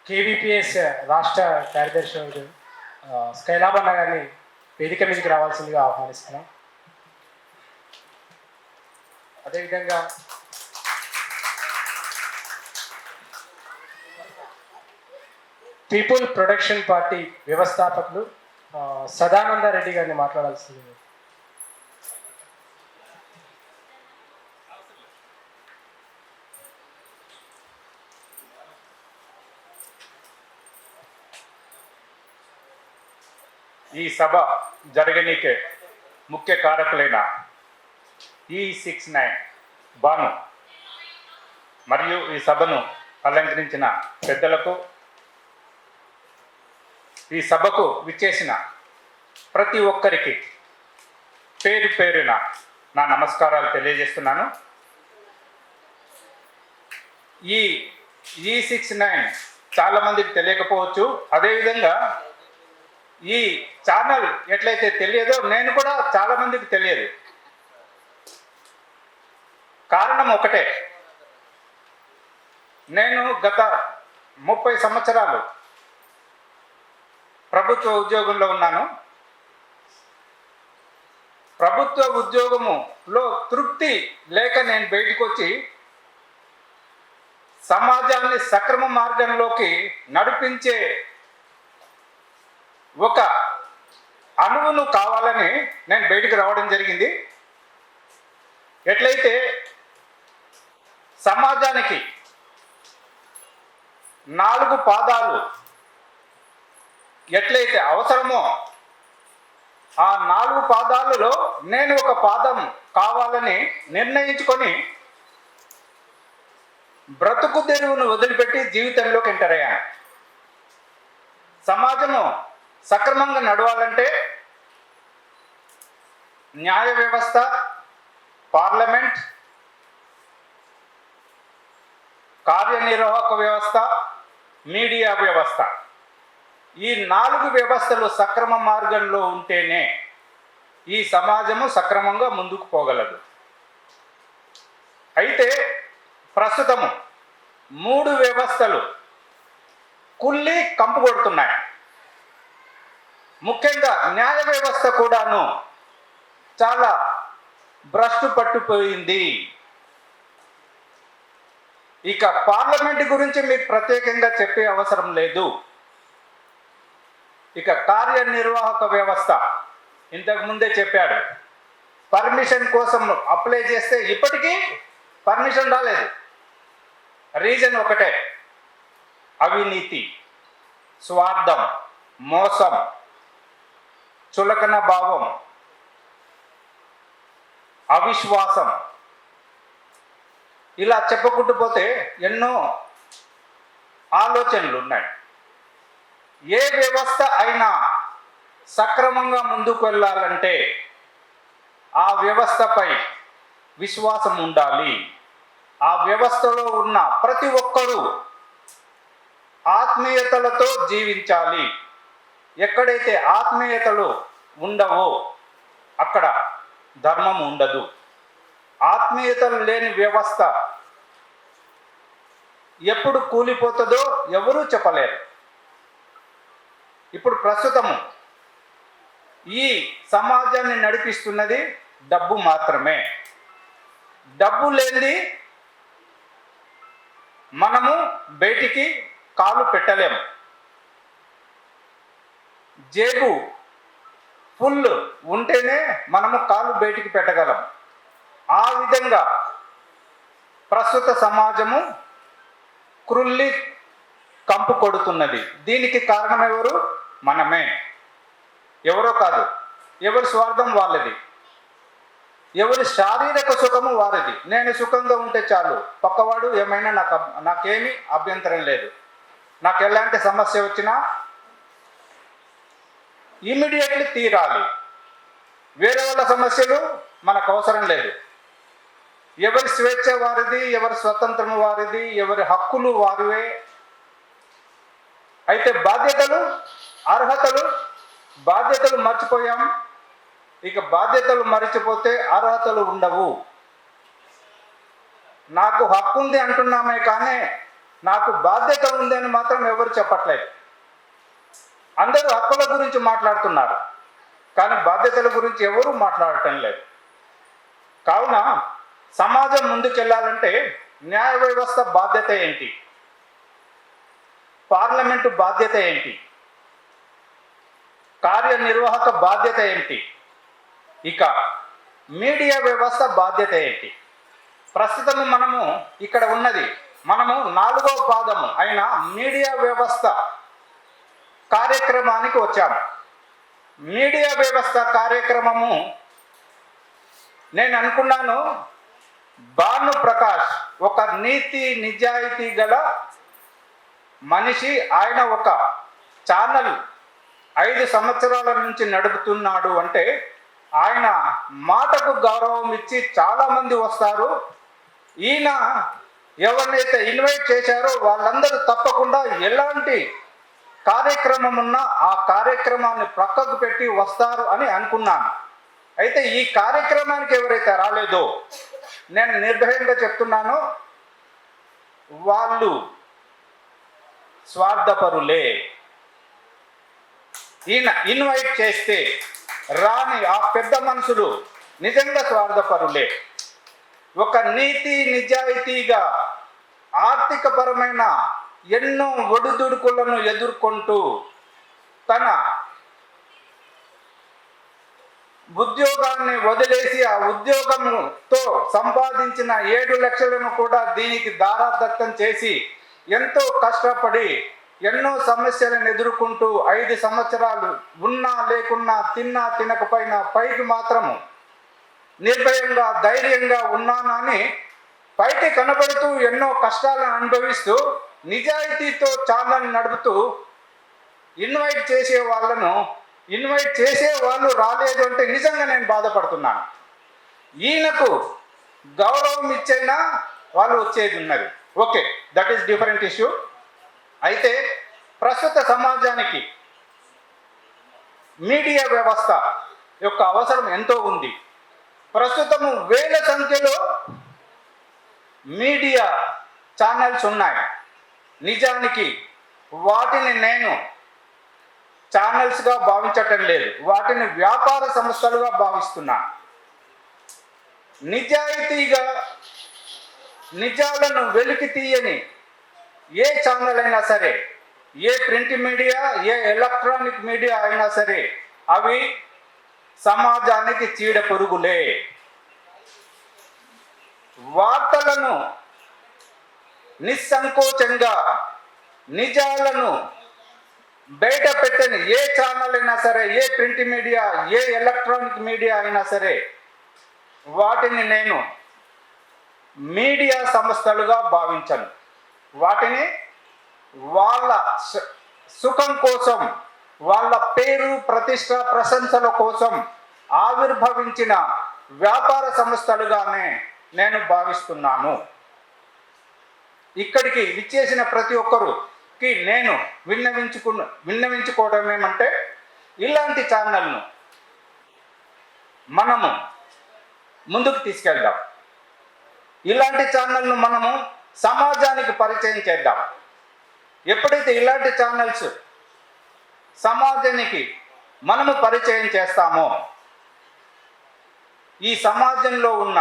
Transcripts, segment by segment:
KVPS రాష్ట్ర కార్యదర్శి స్కైలాబన్న గారిని వేదిక మీదకి రావాల్సిందిగా ఆహ్వానిస్తున్నాం. అదేవిధంగా పీపుల్ ప్రొడక్షన్ పార్టీ వ్యవస్థాపకులు సదానంద రెడ్డి గారిని మాట్లాడాల్సింది. ఈ సభ జరగనీకే ముఖ్య కారకులైన E69 బాను మరియు ఈ సభను అలంకరించిన పెద్దలకు, ఈ సభకు విచ్చేసిన ప్రతి ఒక్కరికి పేరు పేరున నా నమస్కారాలు తెలియజేస్తున్నాను. ఈ E69 చాలామందికి తెలియకపోవచ్చు. అదేవిధంగా ఈ ఛానల్ ఎట్లయితే తెలియదో నేను కూడా చాలామందికి తెలియదు. కారణం ఒకటే, నేను గత 30 సంవత్సరాలు ప్రభుత్వ ఉద్యోగంలో ఉన్నాను. ప్రభుత్వ ఉద్యోగములో తృప్తి లేక నేను బయటకు వచ్చి సమాజాన్ని సక్రమ మార్గంలోకి నడిపించే ఒక అణువును కావాలని నేను బయటికి రావడం జరిగింది. ఎట్లయితే సమాజానికి 4 పాదాలు ఎట్లయితే అవసరమో ఆ 4 పాదాలలో నేను ఒక పాదం కావాలని నిర్ణయించుకొని బ్రతుకు తెరువును వదిలిపెట్టి జీవితంలోకి ఎంటర్ అయ్యాను. సమాజము సక్రమంగా నడవాలంటే న్యాయ వ్యవస్థ, పార్లమెంట్, కార్యనిర్వాహక వ్యవస్థ, మీడియా వ్యవస్థ, ఈ 4 వ్యవస్థలు సక్రమ మార్గంలో ఉంటేనే ఈ సమాజము సక్రమంగా ముందుకు పోగలదు. అయితే ప్రస్తుతము 3 వ్యవస్థలు కుళ్ళి కంపు కొడుతున్నాయి. ముఖ్యంగా న్యాయ వ్యవస్థ కూడాను చాలా భ్రష్టు పట్టుపోయింది. ఇక పార్లమెంట్ గురించి మీకు ప్రత్యేకంగా చెప్పే అవసరం లేదు. ఇక కార్యనిర్వాహక వ్యవస్థ ఇంతకు ముందే చెప్పాడు, పర్మిషన్ కోసం అప్లై చేస్తే ఇప్పటికీ పర్మిషన్ రాలేదు. రీజన్ ఒకటే, అవినీతి, స్వార్థం, మోసం, చులకన భావం, అవిశ్వాసం, ఇలా చెప్పుకుంటూ పోతే ఎన్నో ఆలోచనలు ఉన్నాయి. ఏ వ్యవస్థ అయినా సక్రమంగా ముందుకు వెళ్ళాలంటే ఆ వ్యవస్థపై విశ్వాసం ఉండాలి. ఆ వ్యవస్థలో ఉన్న ప్రతి ఒక్కరూ ఆత్మీయతలతో జీవించాలి. ఎక్కడైతే ఆత్మీయతలు ఉండవో అక్కడ ధర్మం ఉండదు. ఆత్మీయతలు లేని వ్యవస్థ ఎప్పుడు కూలిపోతుందో ఎవరూ చెప్పలేరు. ఇప్పుడు ప్రస్తుతము ఈ సమాజాన్ని నడిపిస్తున్నది డబ్బు మాత్రమే. డబ్బు లేనిది మనము బయటికి కాలు పెట్టలేము. జేబు ఫుల్ ఉంటేనే మనము కాలు బయటికి పెట్టగలం. ఆ విధంగా ప్రస్తుత సమాజము క్రుల్లి కంపు కొడుతున్నది. దీనికి కారణం ఎవరు? మనమే. ఎవరో కాదు, ఎవరి స్వార్థం వాళ్ళది, ఎవరి శారీరక సుఖము వారిది. నేను సుఖంగా ఉంటే చాలు, పక్కవాడు ఏమైనా నాకేమీ అభ్యంతరం లేదు. నాకు ఎలాంటి సమస్య వచ్చినా ఇమ్మీడియట్లీ తీరాలి. వేరే వాళ్ళ సమస్యలు మనకు అవసరం లేదు. ఎవరి స్వేచ్ఛ వారిది, ఎవరి స్వతంత్రము వారిది, ఎవరి హక్కులు వారివే. అయితే బాధ్యతలు, అర్హతలు, బాధ్యతలు మర్చిపోయాం. ఇక బాధ్యతలు మర్చిపోతే అర్హతలు ఉండవు. నాకు హక్కు ఉంది అంటున్నామే కానీ నాకు బాధ్యత ఉంది అని మాత్రం ఎవరు చెప్పట్లేదు. అందరూ హక్కుల గురించి మాట్లాడుతున్నారు, కానీ బాధ్యతల గురించి ఎవరూ మాట్లాడటం లేదు. కావున సమాజం ముందుకెళ్ళాలంటే న్యాయ వ్యవస్థ బాధ్యత ఏంటి, పార్లమెంటు బాధ్యత ఏంటి, కార్యనిర్వాహక బాధ్యత ఏంటి, ఇక మీడియా వ్యవస్థ బాధ్యత ఏంటి? ప్రస్తుతం మనము ఇక్కడ ఉన్నది, మనము 4వ పాదము అయిన మీడియా వ్యవస్థ కార్యక్రమానికి వచ్చాము. మీడియా వ్యవస్థ కార్యక్రమము నేను అనుకున్నాను, భాను ప్రకాష్ ఒక నీతి నిజాయితీ గల మనిషి, ఆయన ఒక ఛానల్ 5 సంవత్సరాల నుంచి నడుపుతున్నాడు అంటే ఆయన మాటకు గౌరవం ఇచ్చి చాలామంది వస్తారు. ఈయన ఎవరినైతే ఇన్వైట్ చేశారో వాళ్ళందరూ తప్పకుండా ఎలాంటి కార్యక్రమం ఉన్నా ఆ కార్యక్రమాన్ని ప్రక్కకు పెట్టి వస్తారు అని అనుకున్నాను. అయితే ఈ కార్యక్రమానికి ఎవరైతే రాలేదో నేను నిర్భయంగా చెప్తున్నాను, వాళ్ళు స్వార్థపరులే. ఈయన ఇన్వైట్ చేస్తే రాని ఆ పెద్ద మనుషులు నిజంగా స్వార్థపరులే. ఒక నీతి నిజాయితీగా ఆర్థికపరమైన ఎన్నో ఒడిదుడుకులను ఎదుర్కొంటూ తన ఉద్యోగాన్ని వదిలేసి ఆ ఉద్యోగంతో సంపాదించిన 7 లక్షలను కూడా దీనికి దారాదత్తం చేసి ఎంతో కష్టపడి ఎన్నో సమస్యలను ఎదుర్కొంటూ 5 సంవత్సరాలు ఉన్నా లేకున్నా, తిన్నా తినకపోయినా పైకి మాత్రము నిర్భయంగా ధైర్యంగా ఉన్నానని పైకి కనబడుతూ ఎన్నో కష్టాలను అనుభవిస్తూ నిజాయితీతో ఛానల్ నడుపుతూ ఇన్వైట్ చేసే వాళ్ళను ఇన్వైట్ చేసే వాళ్ళు రాలేదు అంటే నిజంగా నేను బాధపడుతున్నాను. ఈయనకు గౌరవం ఇచ్చైనా వాళ్ళు వచ్చేది ఉన్నది. Okay, that is different issue. అయితే ప్రస్తుత సమాజానికి మీడియా వ్యవస్థ యొక్క అవసరం ఎంతో ఉంది. ప్రస్తుతము వేల సంఖ్యలో మీడియా ఛానల్స్ ఉన్నాయి. నిజానికి వాటిని నేను ఛానల్స్గా భావించటం లేదు, వాటిని వ్యాపార సంస్థలుగా భావిస్తున్నాను. నిజాయితీగా నిజాలను వెలికి తీయని ఏ ఛానల్ అయినా సరే, ఏ ప్రింట్ మీడియా, ఏ ఎలక్ట్రానిక్ మీడియా అయినా సరే, అవి సమాజానికి చీడ పురుగులే. వార్తలను నిస్సంకోచంగా నిజాలను బయట పెట్టని ఏ ఛానల్ అయినా సరే, ఏ ప్రింట్ మీడియా, ఏ ఎలక్ట్రానిక్ మీడియా అయినా సరే, వాటిని నేను మీడియా సంస్థలుగా భావించను. వాటిని వాళ్ళ సుఖం కోసం, వాళ్ళ పేరు ప్రతిష్ట ప్రశంసల కోసం ఆవిర్భవించిన వ్యాపార సంస్థలుగానే నేను భావిస్తున్నాను. ఇక్కడికి విచ్చేసిన ప్రతి ఒక్కరికి నేను విన్నవించుకోవడం ఏమంటే, ఇలాంటి ఛానల్ను మనము ముందుకు తీసుకెళ్దాం. ఇలాంటి ఛానల్ను మనము సమాజానికి పరిచయం చేద్దాం. ఎప్పుడైతే ఇలాంటి ఛానల్స్ సమాజానికి మనము పరిచయం చేస్తామో ఈ సమాజంలో ఉన్న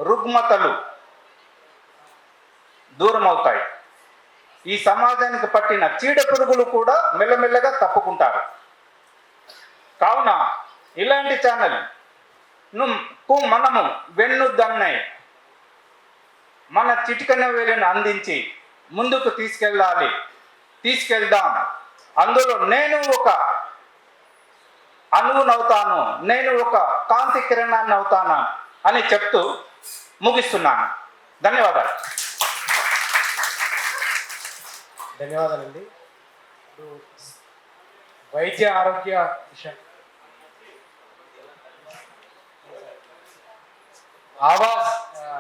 రుగ్మతలు దూరం అవుతాయి. ఈ సమాజానికి పట్టిన చీడ పురుగులు కూడా మెల్లమెల్లగా తప్పుకుంటారు. కావున ఇలాంటి ఛానల్ను మనము వెన్నుదన్నై మన చిటికన వేలును అందించి ముందుకు తీసుకెళ్దాం. అందులో నేను ఒక అణువునవుతాను, నేను ఒక కాంతి కిరణాన్ని అవుతాను అని చెప్తూ ముగిస్తున్నాను. ధన్యవాదాలు. ధన్యవాదాలండి. ఇప్పుడు వైద్య ఆరోగ్య విషయం, ఆవాజ్